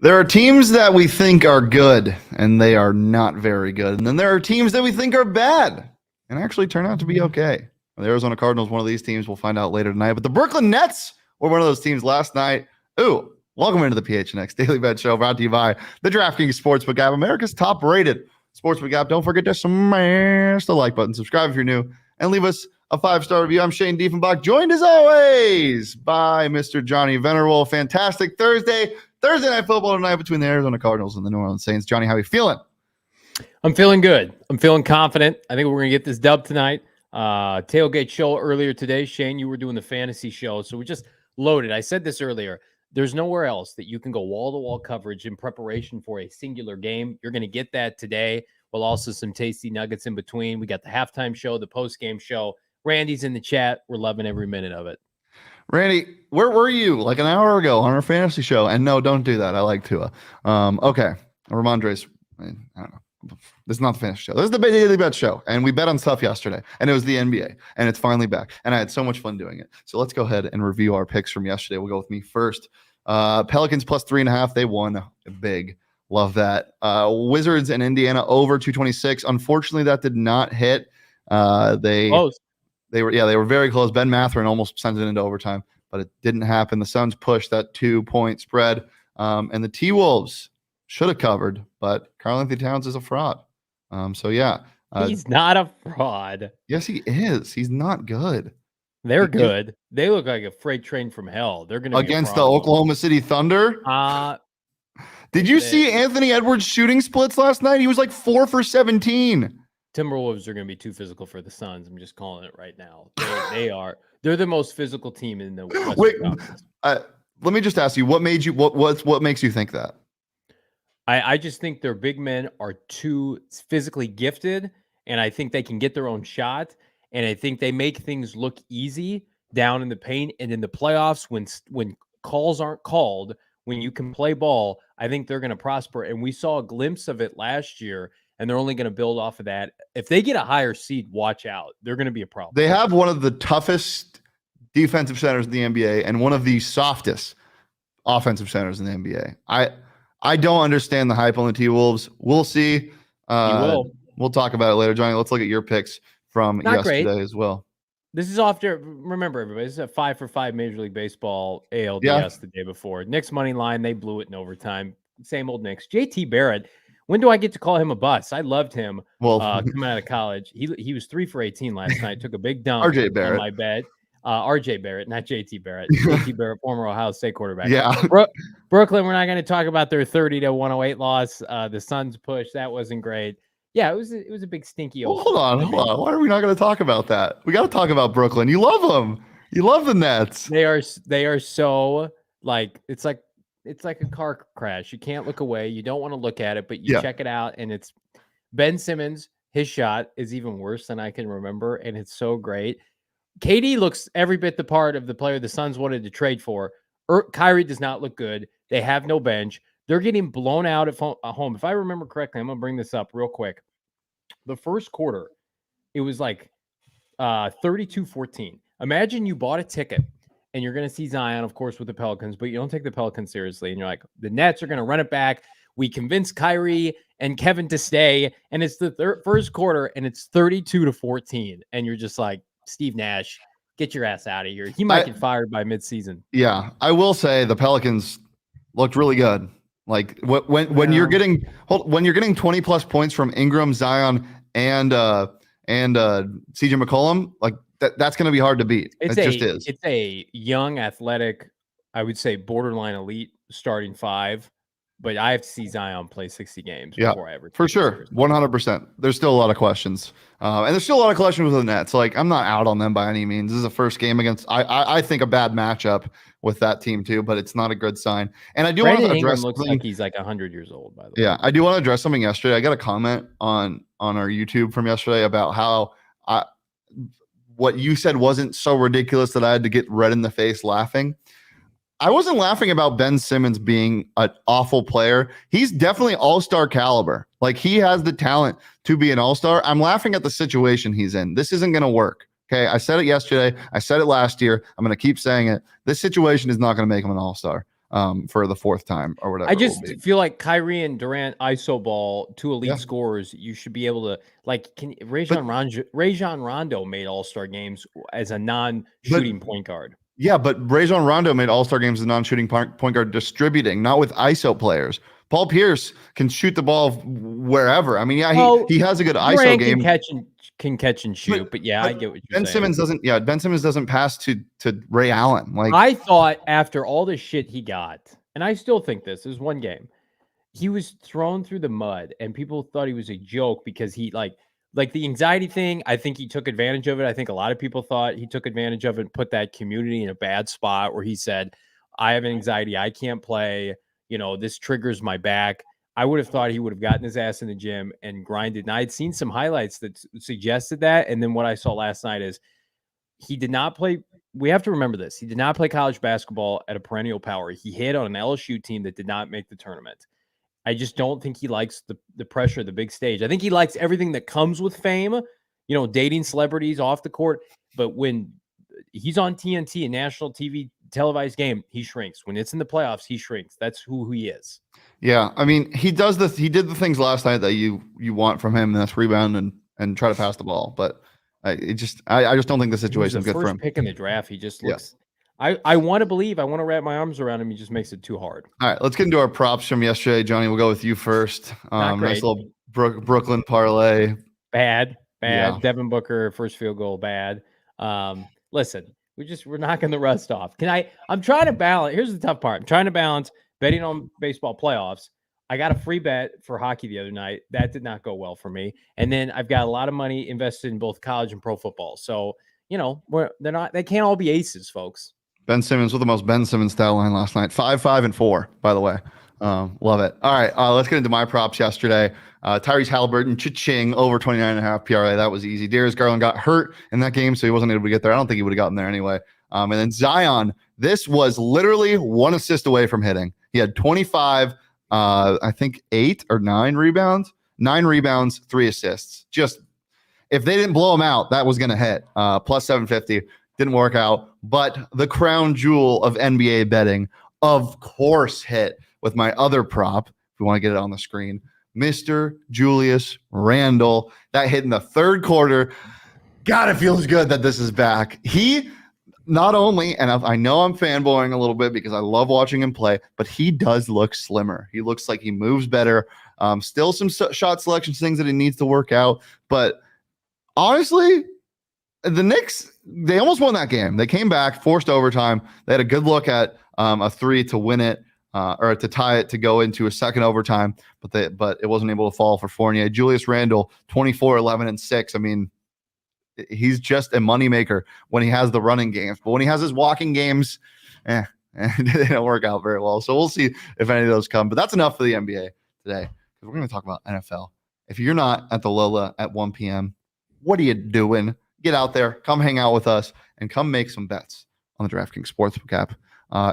There are teams that we think are good, and they are not very good. And then there are teams that we think are bad and actually turn out to be okay. The Arizona Cardinals, one of these teams, we'll find out later tonight. But the Brooklyn Nets were one of those teams last night. Ooh, welcome into the PHNX Daily Bet Show, brought to you by the DraftKings Sportsbook app, America's top-rated sportsbook app. Don't forget to smash the like button, subscribe if you're new, and leave us a 5-star review. I'm Shane Diefenbach, joined as always by Mr. Johnny Venerable. Fantastic Thursday night football tonight between the Arizona Cardinals and the New Orleans Saints. Johnny, how are you feeling? I'm feeling good. I'm feeling confident. I think we're going to get this dub tonight. Tailgate show earlier today. Shane, you were doing the fantasy show, so we just loaded. I said this earlier. There's nowhere else that you can go wall-to-wall coverage in preparation for a singular game. You're going to get that today, while also some tasty nuggets in between. We got the halftime show, the post-game show. Randy's in the chat. We're loving every minute of it. Randy, where were you like an hour ago on our fantasy show? And no, don't do that. I like Tua. Okay. Ramondre's, I don't know. This is not the fantasy show. This is the Daily Bet Show. And we bet on stuff yesterday. And it was the NBA. And it's finally back. And I had so much fun doing it. So let's go ahead and review our picks from yesterday. We'll go with me first. Pelicans plus 3.5. They won big. Love that. Wizards and Indiana over 226. Unfortunately, that did not hit. They were very close. Ben Mathurin almost sent it into overtime, but it didn't happen. The Suns pushed that 2-point spread, and the T-Wolves should have covered, but Karl-Anthony Towns is a fraud. He's not a fraud. Yes, he is. He's not good. They're good. They look like a freight train from hell. They're going to against the Oklahoma City Thunder. Did you see Anthony Edwards' shooting splits last night? He was like 4 for 17. Timberwolves are going to be too physical for the Suns. I'm just calling it right now. They're the most physical team in the Western Conference. Let me just ask you, what makes you think that? I just think their big men are too physically gifted, and I think they can get their own shot, and I think they make things look easy down in the paint. And in the playoffs, when calls aren't called, when you can play ball, I think they're going to prosper. And we saw a glimpse of it last year. And they're only going to build off of that. If they get a higher seed, watch out. They're going to be a problem. They have one of the toughest defensive centers in the NBA and one of the softest offensive centers in the NBA. I don't understand the hype on the T-Wolves. We'll see. We'll talk about it later. Johnny, let's look at your picks from yesterday as well. This is off to, remember, everybody, this is a 5-for-5 Major League Baseball ALDS the day before. Knicks money line, they blew it in overtime. Same old Knicks. JT Barrett. When do I get to call him a bust? I loved him coming out of college. He was 3 for 18 last night. Took a big dunk RJ Barrett. On my bet. RJ Barrett, not JT Barrett. JT Barrett, former Ohio State quarterback. Yeah. Brooklyn, we're not going to talk about their 30-108 loss. The Suns push. That wasn't great. Yeah, it was a big stinky. Hold on. Why are we not going to talk about that? We got to talk about Brooklyn. You love them. You love the Nets. They are so it's like a car crash. You can't look away. You don't want to look at it, but you check it out, and it's Ben Simmons. His shot is even worse than I can remember, and it's so great. KD looks every bit the part of the player the Suns wanted to trade for. Kyrie does not look good. They have no bench. They're getting blown out at home. If I remember correctly, I'm going to bring this up real quick. The first quarter, it was like 32-14. Imagine you bought a ticket, and you're going to see Zion, of course, with the Pelicans, but you don't take the Pelicans seriously. And you're like, the Nets are going to run it back. We convinced Kyrie and Kevin to stay. And it's the first quarter, and it's 32-14. And you're just like, Steve Nash, get your ass out of here. He might get fired by midseason. Yeah, I will say the Pelicans looked really good. Like when you're getting 20 plus points from Ingram, Zion, and CJ McCollum, like that's going to be hard to beat. It just is. It's a young, athletic, I would say borderline elite starting five, but I have to see Zion play 60 games before I ever. For sure, 100%. There's still a lot of questions, and there's still a lot of questions with the Nets. Like I'm not out on them by any means. This is a first game against I think a bad matchup with that team too, but it's not a good sign. And I do want to address. Looks like he's like 100 years old. By the way. Yeah, I do want to address something yesterday. I got a comment on our YouTube from yesterday about how what you said wasn't so ridiculous that I had to get red in the face laughing. I wasn't laughing about Ben Simmons being an awful player. He's definitely all-star caliber. Like he has the talent to be an all-star. I'm laughing at the situation he's in. This isn't going to work. Okay. I said it yesterday. I said it last year. I'm going to keep saying it. This situation is not going to make him an all-star. for the fourth time or whatever. I just feel like Kyrie and Durant ISO ball, two elite scorers. You should be able to Rajon Rondo made All-Star games as a non-shooting point guard. Yeah, but Rajon Rondo made All-Star games as a non-shooting point guard distributing, not with ISO players. Paul Pierce can shoot the ball wherever. I mean, he has a good ISO game. Can catch and shoot, but I get what you're saying. Ben Simmons doesn't pass to Ray Allen. Like, I thought after all the shit he got, and I still think this is one game, he was thrown through the mud, and people thought he was a joke because he like the anxiety thing. I think he took advantage of it. I think a lot of people thought he took advantage of it and put that community in a bad spot where he said, "I have anxiety. I can't play. This triggers my back." I would have thought he would have gotten his ass in the gym and grinded. And I had seen some highlights that suggested that. And then what I saw last night is he did not play. We have to remember this. He did not play college basketball at a perennial power. He hit on an LSU team that did not make the tournament. I just don't think he likes the pressure of the big stage. I think he likes everything that comes with fame, dating celebrities off the court. But when he's on TNT, a national TV televised game, he shrinks. When it's in the playoffs, he shrinks. That's who he is. Yeah, I mean, he did the things last night that you want from him, and that's rebound and try to pass the ball. But I just don't think the situation is good for him. First pick in the draft, he just looks. I want to believe. I want to wrap my arms around him. He just makes it too hard. All right, let's get into our props from yesterday. Johnny, we'll go with you first. Nice little Brooklyn parlay. Bad. Yeah. Devin Booker first field goal. Bad. Listen, we're knocking the rust off. I'm trying to balance. Here's the tough part. I'm trying to balance betting on baseball playoffs. I got a free bet for hockey the other night. That did not go well for me. And then I've got a lot of money invested in both college and pro football. So, they can't all be aces, folks. Ben Simmons with the most Ben Simmons stat line last night. 5, 5, and 4, by the way. Love it. All right, let's get into my props yesterday. Tyrese Halliburton, cha-ching, over 29.5 PRA. That was easy. Darius Garland got hurt in that game, so he wasn't able to get there. I don't think he would have gotten there anyway. And then Zion, this was literally one assist away from hitting. He had 25, I think 8 or 9 rebounds. 9 rebounds, 3 assists. Just, if they didn't blow him out, that was going to hit. Plus 750. Didn't work out. But the crown jewel of NBA betting, of course, hit with my other prop. If we want to get it on the screen, Mr. Julius Randle. That hit in the third quarter. God, it feels good that this is back. He not only, and I know I'm fanboying a little bit because I love watching him play, but he does look slimmer. He looks like he moves better. Still some shot selection things that he needs to work out. But honestly, the Knicks, they almost won that game. They came back, forced overtime. They had a good look at a 3 to win it. Or to tie it to go into a second overtime, but it wasn't able to fall for Fournier. Julius Randle, 24, 11, and 6. I mean, he's just a moneymaker when he has the running games. But when he has his walking games, they don't work out very well. So we'll see if any of those come. But that's enough for the NBA today, because we're going to talk about NFL. If you're not at the Lola at 1 p.m., what are you doing? Get out there, come hang out with us, and come make some bets on the DraftKings Sportsbook app.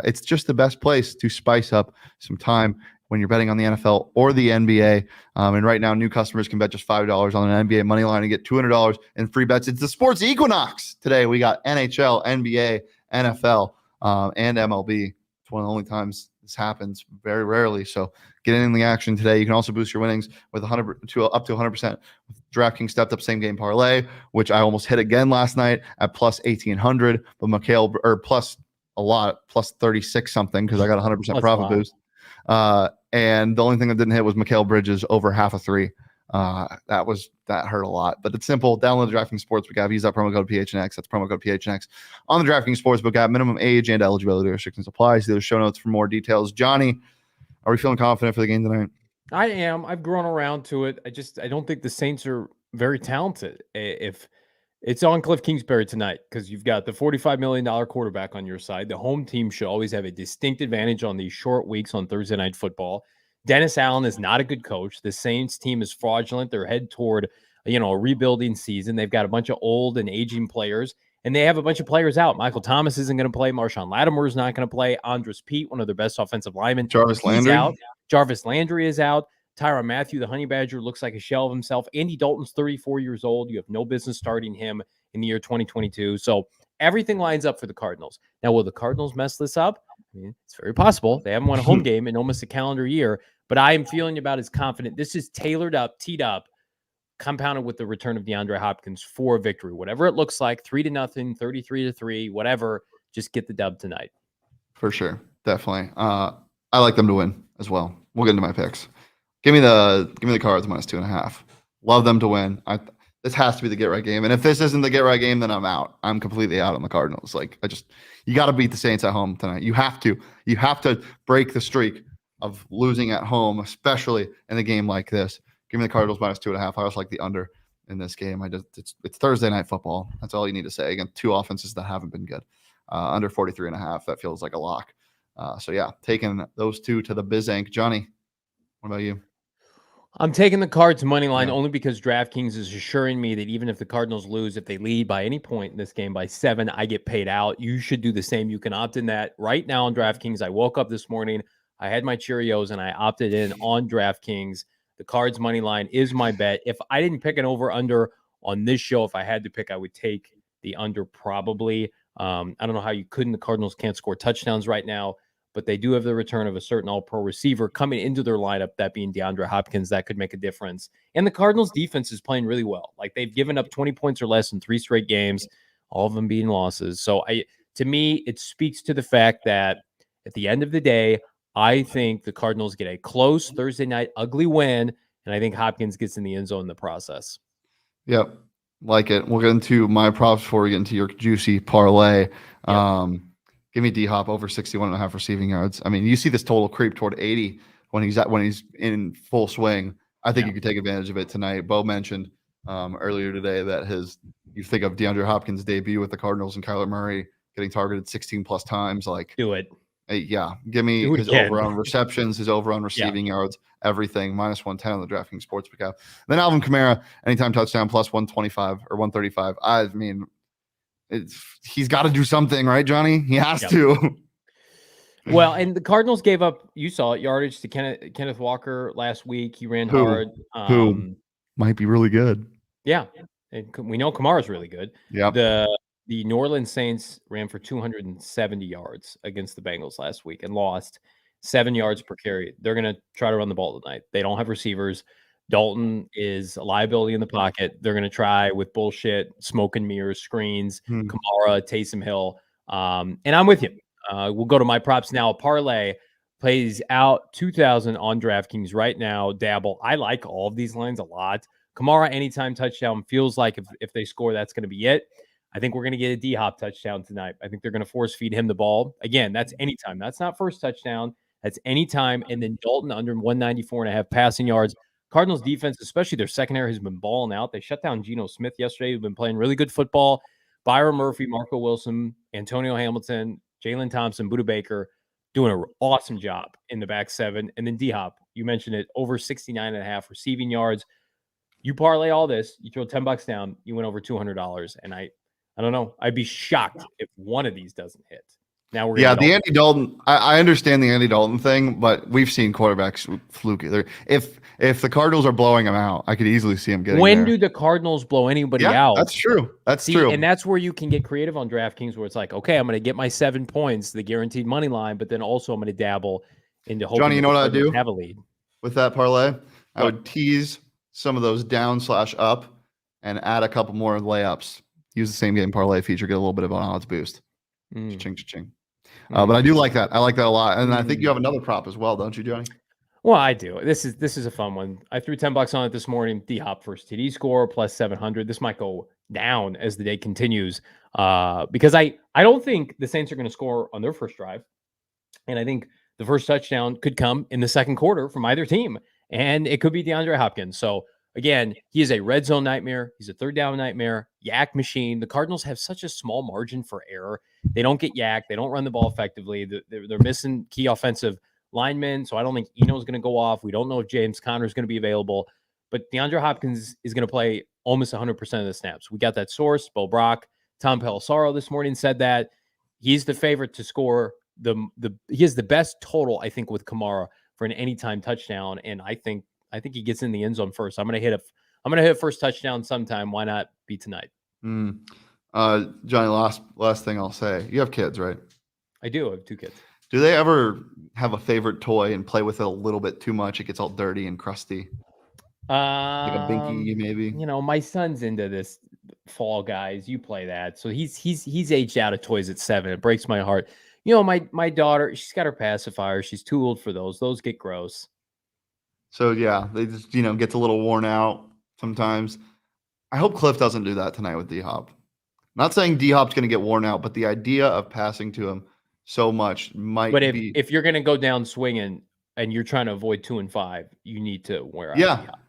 It's just the best place to spice up some time when you're betting on the NFL or the NBA. And right now, new customers can bet just $5 on an NBA money line and get $200 in free bets. It's the sports equinox today. We got NHL, NBA, NFL, and MLB. It's one of the only times this happens, very rarely. So get in the action today. You can also boost your winnings with up to 100% with DraftKings stepped up same game parlay, which I almost hit again last night at plus 1,800, but plus a lot, plus 36 something, because I got 100% profit boost. And the only thing that didn't hit was Mikal Bridges over half a 3. That hurt a lot, but it's simple. Download the DraftKings Sportsbook app. Use that promo code PHNX. That's promo code PHNX on the DraftKings Sportsbook app. Minimum age and eligibility restrictions apply. See those show notes for more details. Johnny, are we feeling confident for the game tonight? I am. I've grown around to it. I don't think the Saints are very talented. If it's on Kliff Kingsbury tonight, because you've got the $45 million quarterback on your side. The home team should always have a distinct advantage on these short weeks on Thursday Night Football. Dennis Allen is not a good coach. The Saints team is fraudulent. They're headed toward, a rebuilding season. They've got a bunch of old and aging players, and they have a bunch of players out. Michael Thomas isn't going to play. Marshawn Lattimore is not going to play. Andres Pete, one of their best offensive linemen, Jarvis Landry out. Jarvis Landry is out. Tyrann Mathieu, the Honey Badger, looks like a shell of himself. Andy Dalton's 34 years old. You have no business starting him in the year 2022. So everything lines up for the Cardinals. Now, will the Cardinals mess this up? I mean, it's very possible. They haven't won a home game in almost a calendar year, but I am feeling about as confident. This is tailored up, teed up, compounded with the return of DeAndre Hopkins for a victory. Whatever it looks like, 3-0, 33-3, whatever, just get the dub tonight. For sure. Definitely. I like them to win as well. We'll get into my picks. Give me the Cards -2.5. Love them to win. This has to be the get right game. And if this isn't the get right game, then I'm out. I'm completely out on the Cardinals. Like, you got to beat the Saints at home tonight. You have to. You have to break the streak of losing at home, especially in a game like this. Give me the Cardinals -2.5. I also like the under in this game. It's Thursday night football. That's all you need to say. Again, two offenses that haven't been good. Under 43.5. That feels like a lock. So yeah, taking those two to the Bizank. Johnny, what about you? I'm taking the Cards money line only because DraftKings is assuring me that even if the Cardinals lose, if they lead by any point in this game by 7, I get paid out. You should do the same. You can opt in that right now on DraftKings. I woke up this morning, I had my Cheerios, and I opted in on DraftKings. The Cards money line is my bet. If I didn't pick an over-under on this show, if I had to pick, I would take the under probably. I don't know how you couldn't. The Cardinals can't score touchdowns right now, but they do have the return of a certain all-pro receiver coming into their lineup, that being DeAndre Hopkins. That could make a difference. And the Cardinals defense is playing really well. Like, they've given up 20 points or less in 3 straight games, all of them being losses. So to me, it speaks to the fact that at the end of the day, I think the Cardinals get a close Thursday night ugly win, and I think Hopkins gets in the end zone in the process. Yep. Like it. We'll get into my props before we get into your juicy parlay. Yep. Give me D-Hop over 61.5 receiving yards. I mean, you see this total creep toward 80 when he's in full swing. I think you could take advantage of it tonight. Bo mentioned earlier today that you think of DeAndre Hopkins' debut with the Cardinals and Kyler Murray getting targeted 16 plus times. Like, do it. Yeah, give me his over on receptions, his over on receiving yards, everything. -110 on the DraftKings Sportsbook app. Then Alvin Kamara, anytime touchdown, +125 or 135. I mean, he's got to do something, right, Johnny? He has to. Well, and the Cardinals gave up, you saw it, yardage to Kenneth Walker last week. He ran hard. Who might be really good. Yeah, and we know Kamara's really good. Yeah. The New Orleans Saints ran for 270 yards against the Bengals last week and lost 7 yards per carry. They're going to try to run the ball tonight. They don't have receivers. Dalton is a liability in the pocket. They're going to try with bullshit, smoke and mirrors, screens, Kamara, Taysom Hill. And I'm with you. We'll go to my props now. Parlay plays out 2,000 on DraftKings right now. Dabble. I like all of these lines a lot. Kamara anytime touchdown feels like if they score, that's going to be it. I think we're going to get a D-Hop touchdown tonight. I think they're going to force feed him the ball. Again, that's anytime. That's not first touchdown. That's anytime. And then Dalton under 194.5 passing yards. Cardinals defense, especially their secondary, has been balling out. They shut down Geno Smith yesterday, who's been playing really good football. Byron Murphy, Marco Wilson, Antonio Hamilton, Jalen Thompson, Budda Baker, doing an awesome job in the back seven. And then D-Hop, you mentioned it, over 69.5 receiving yards. You parlay all this, you throw $10 down, you win over $200. And I don't know. I'd be shocked if one of these doesn't hit. Now we're the Andy Dalton. I understand the Andy Dalton thing, but we've seen quarterbacks fluke. If the Cardinals are blowing him out, I could easily see him getting. When do the Cardinals blow anybody out? That's true. That's true. And that's where you can get creative on DraftKings, where it's like, okay, I'm going to get my 7 points, the guaranteed money line, but then also I'm going to dabble into hoping. Johnny, you know what I do? Have a lead with that parlay. I would tease some of those down/up and add a couple more layups. Use the same game parlay feature, get a little bit of an odds boost. Cha-ching, cha-ching. But I do like that. I like that a lot. And I think you have another prop as well, don't you, Johnny? Well, I do. This is a fun one. I threw $10 on it this morning. D-Hop first TD score +700. This might go down as the day continues because I don't think the Saints are going to score on their first drive. And I think the first touchdown could come in the second quarter from either team. And it could be DeAndre Hopkins. So, again, he is a red zone nightmare. He's a third down nightmare. Yak machine. The Cardinals have such a small margin for error. They don't get yak. They don't run the ball effectively. They're missing key offensive linemen. So I don't think Eno's going to go off. We don't know if James Conner is going to be available. But DeAndre Hopkins is going to play almost 100% of the snaps. We got that source. Bo Brock, Tom Pelissaro this morning said that he's the favorite to score. He has the best total, I think, with Kamara for an anytime touchdown. And I think he gets in the end zone first. I'm gonna hit a first touchdown sometime. Why not be tonight? Johnny, last thing I'll say. You have kids, right? I do. I have 2 kids. Do they ever have a favorite toy and play with it a little bit too much? It gets all dirty and crusty. Like a binky, maybe. My son's into this Fall Guys. You play that, so he's aged out of toys at 7. It breaks my heart. My daughter, she's got her pacifier. She's too old for those. Those get gross. So yeah, they just gets a little worn out sometimes. I hope Kliff doesn't do that tonight with D-Hop. Not saying D-Hop's going to get worn out, but the idea of passing to him so much might be. If you're going to go down swinging and you're trying to avoid 2 and 5, you need to wear out D-Hop.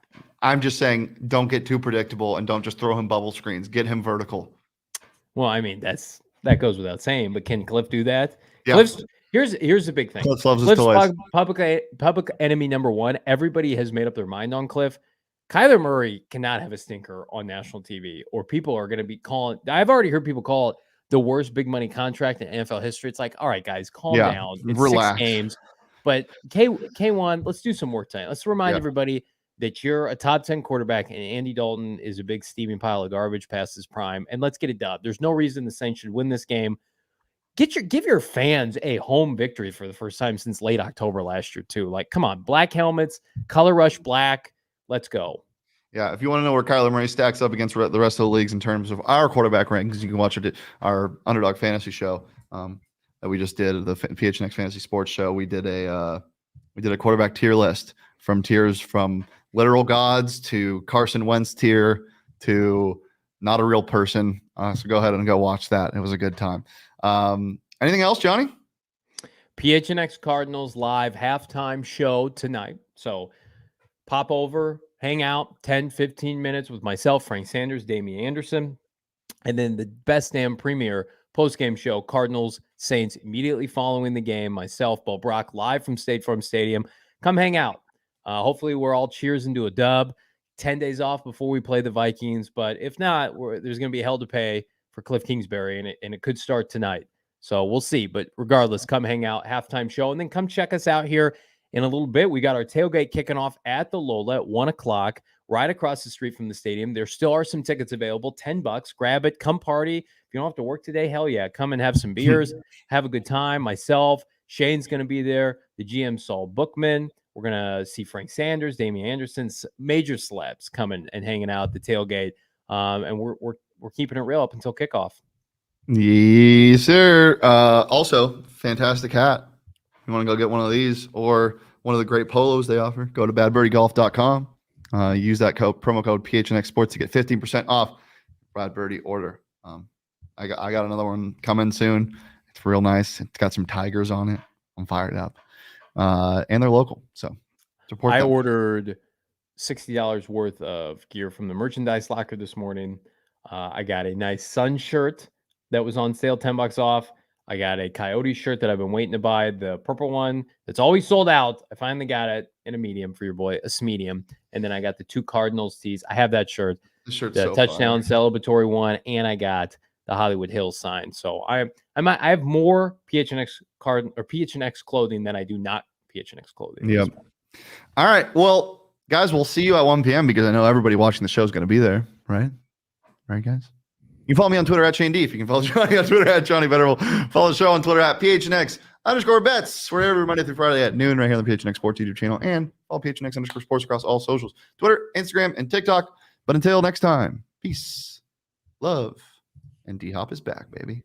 I'm just saying, don't get too predictable and don't just throw him bubble screens. Get him vertical. Well, I mean, that goes without saying, but can Kliff do that? Yeah. Here's the big thing. Kliff loves his toys. Public enemy number 1. Everybody has made up their mind on Kliff. Kyler Murray cannot have a stinker on national TV, or people are going to be calling. I've already heard people call it the worst big money contract in NFL history. It's like, all right, guys, calm down. It's relax. 6 games. But K1, let's do some work tonight. Let's remind everybody that you're a top 10 quarterback and Andy Dalton is a big steaming pile of garbage past his prime. And let's get it done. There's no reason the Saints should win this game. Give your fans a home victory for the first time since late October last year, too. Like, come on, black helmets, color rush black. Let's go. Yeah, if you want to know where Kyler Murray stacks up against the rest of the leagues in terms of our quarterback rankings, you can watch our Underdog Fantasy show that we just did, the PHNX Fantasy Sports show. We did a quarterback tier list from tiers from literal gods to Carson Wentz tier to not a real person. So go ahead and go watch that. It was a good time. Anything else, Johnny? PHNX Cardinals live halftime show tonight. So pop over, hang out 10, 15 minutes with myself, Frank Sanders, Damian Anderson, and then the best damn premier post-game show, Cardinals Saints, immediately following the game. Myself, Bo Brock, live from State Farm Stadium. Come hang out. Hopefully we're all cheers into a dub. 10 days off before we play the Vikings, but if not, there's going to be hell to pay for Kliff Kingsbury, and it could start tonight. So we'll see. But regardless, come hang out, halftime show, and then come check us out here in a little bit. We got our tailgate kicking off at the Lola at 1 o'clock, right across the street from the stadium. There still are some tickets available, $10. Grab it. Come party. If you don't have to work today, hell yeah. Come and have some beers. Have a good time. Myself, Shane's going to be there. The GM, Saul Bookman. We're going to see Frank Sanders, Damian Anderson, major celebs coming and hanging out at the tailgate. And we're keeping it real up until kickoff. Yes, sir. Also, fantastic hat. You want to go get one of these or one of the great polos they offer, go to badbirdiegolf.com. Use that promo code PHNX Sports to get 15% off Brad Birdie order. I got another one coming soon. It's real nice. It's got some tigers on it. I'm fired up. And they're local, so support them. I ordered $60 worth of gear from the merchandise locker this morning. I got a nice Sun shirt that was on sale, $10 off. I got a Coyote shirt that I've been waiting to buy, the purple one that's always sold out. I finally got it in a medium for your boy, a medium. And then I got the 2 Cardinals tees. I have that shirt, the touchdown celebratory one, and I got the Hollywood Hills sign. So I have more PHNX PHNX clothing than I do not PHNX clothing. Yep. All right. Well, guys, we'll see you at 1 p.m. because I know everybody watching the show is going to be there, right? Right, guys? You can follow me on Twitter at Shane D. If you can follow Johnny on Twitter at Johnny Betterwell. Follow the show on Twitter at PHNX_bets. We're every Monday through Friday at noon right here on the PHNX Sports YouTube channel, and follow PHNX_sports across all socials, Twitter, Instagram, and TikTok. But until next time, peace, love, and D-Hop is back, baby.